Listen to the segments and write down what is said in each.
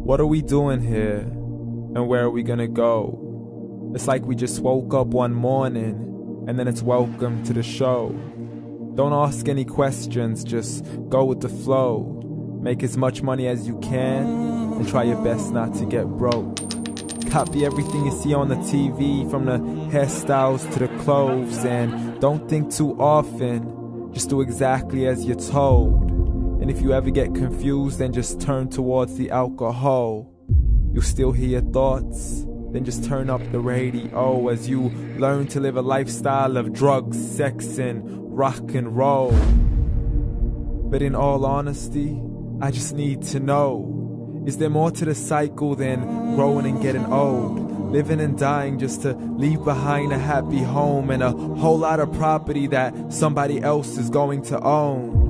What are we doing here? And where are we gonna go? It's like we just woke up one morning and then it's welcome to the show. Don't ask any questions, just go with the flow. Make as much money as you can and try your best not to get broke. Copy everything you see on the TV, from the hairstyles to the clothes, and don't think too often, just do exactly as you're told. And if you ever get confused, then just turn towards the alcohol. You'll still hear your thoughts, then just turn up the radio as you learn to live a lifestyle of drugs, sex, and rock and roll. But in all honesty, I just need to know, is there more to the cycle than growing and getting old? Living and dying just to leave behind a happy home and a whole lot of property that somebody else is going to own.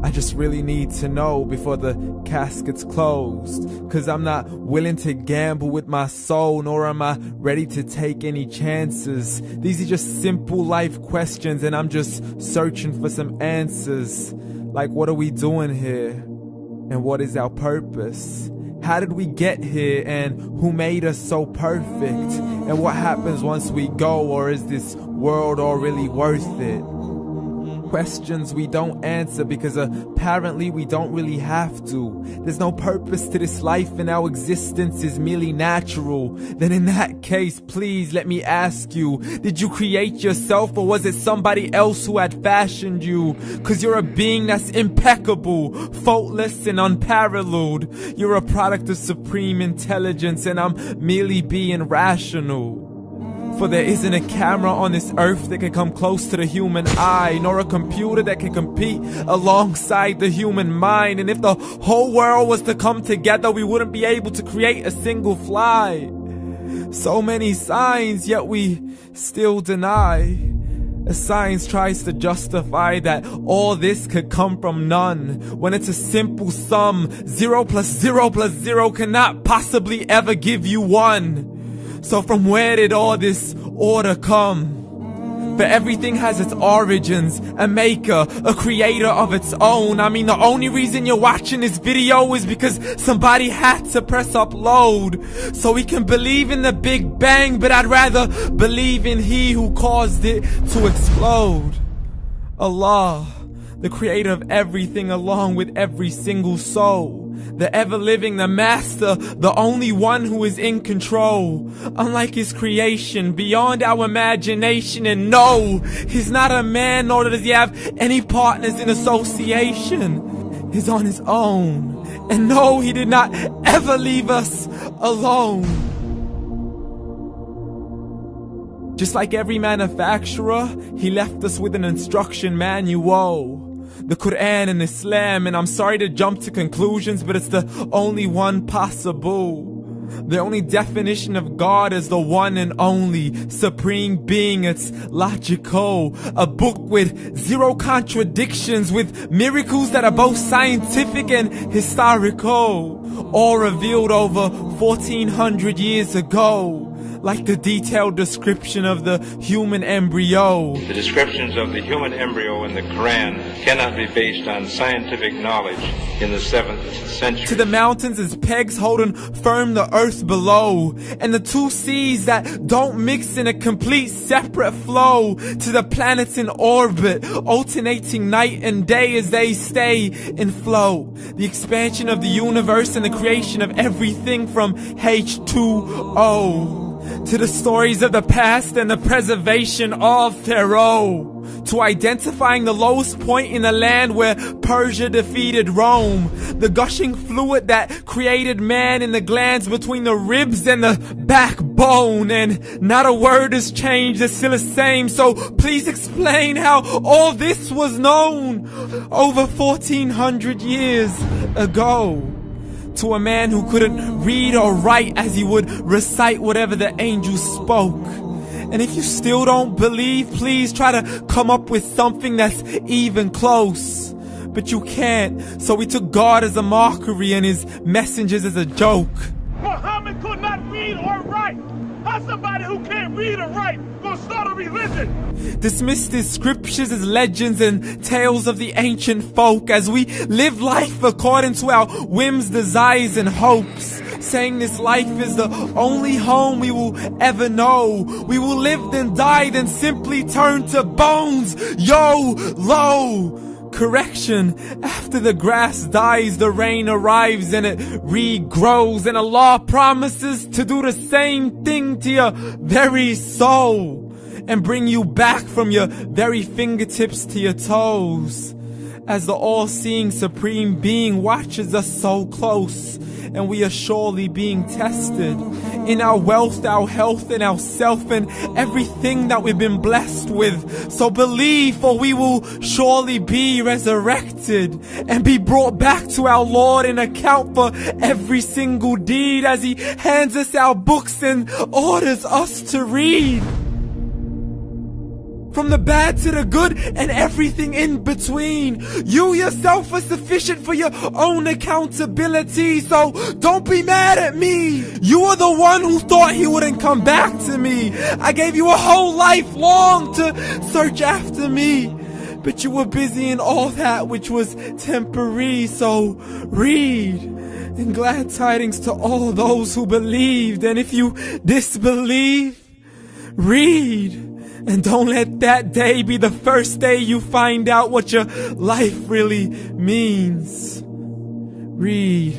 I just really need to know before the casket's closed, 'cause I'm not willing to gamble with my soul, nor am I ready to take any chances. These are just simple life questions and I'm just searching for some answers. Like, what are we doing here? And what is our purpose? How did we get here, and who made us so perfect? And what happens once we go, or is this world all really worth it? Questions we don't answer because apparently we don't really have to. There's no purpose to this life and our existence is merely natural. Then in that case, please let me ask you, did you create yourself, or was it somebody else who had fashioned you? 'Cause you're a being that's impeccable, faultless and unparalleled. You're a product of supreme intelligence and I'm merely being rational. For there isn't a camera on this earth that can come close to the human eye, nor a computer that can compete alongside the human mind. And if the whole world was to come together, we wouldn't be able to create a single fly. So many signs, yet we still deny. As science tries to justify that all this could come from none, when it's a simple sum. 0 plus 0 plus 0 cannot possibly ever give you 1. So from where did all this order come? For everything has its origins, a maker, a creator of its own. I mean, the only reason you're watching this video is because somebody had to press upload. So we can believe in the Big Bang, but I'd rather believe in He who caused it to explode. Allah, the creator of everything along with every single soul. The ever-living, the master, the only one who is in control. Unlike his creation, beyond our imagination. And no, he's not a man, nor does he have any partners in association. He's on his own. And no, he did not ever leave us alone. Just like every manufacturer, he left us with an instruction manual. The Quran and Islam, and I'm sorry to jump to conclusions, but it's the only one possible. The only definition of God is the one and only supreme being. It's logical, a book with 0 contradictions, with miracles that are both scientific and historical, all revealed over 1400 years ago. Like the detailed description of the human embryo. The descriptions of the human embryo in the Quran cannot be based on scientific knowledge in the 7th century. To the mountains as pegs holding firm the earth below, and the 2 seas that don't mix in a complete separate flow. To the planets in orbit, alternating night and day as they stay in flow. The expansion of the universe and the creation of everything from H2O. To the stories of the past and the preservation of Pharaoh. To identifying the lowest point in the land where Persia defeated Rome. The gushing fluid that created man in the glands between the ribs and the backbone. And not a word has changed, it's still the same. So please explain how all this was known over 1400 years ago. To a man who couldn't read or write, as he would recite whatever the angels spoke. And if you still don't believe, please try to come up with something that's even close. But you can't, so we took God as a mockery and his messengers as a joke. Muhammad could not read or write. How's somebody who can't read or write gonna start a religion? Dismissed his scriptures as legends and tales of the ancient folk, as we live life according to our whims, desires, and hopes. saying this life is the only home we will ever know. We will live then die, then simply turn to bones. YOLO! Correction, after the grass dies, the rain arrives and it regrows, and Allah promises to do the same thing to your very soul and bring you back from your very fingertips to your toes, as the all-seeing supreme being watches us so close, and we are surely being tested in our wealth, our health, and our self, and everything that we've been blessed with. So believe, for we will surely be resurrected and be brought back to our Lord and account for every single deed, as He hands us our books and orders us to read. From the bad to the good and everything in between. You yourself are sufficient for your own accountability, so don't be mad at me. You are the one who thought He wouldn't come back to me. I gave you a whole life long to search after me, but you were busy in all that which was temporary. So read, and glad tidings to all those who believed. And if you disbelieve, read. And don't let that day be the first day you find out what your life really means. Read.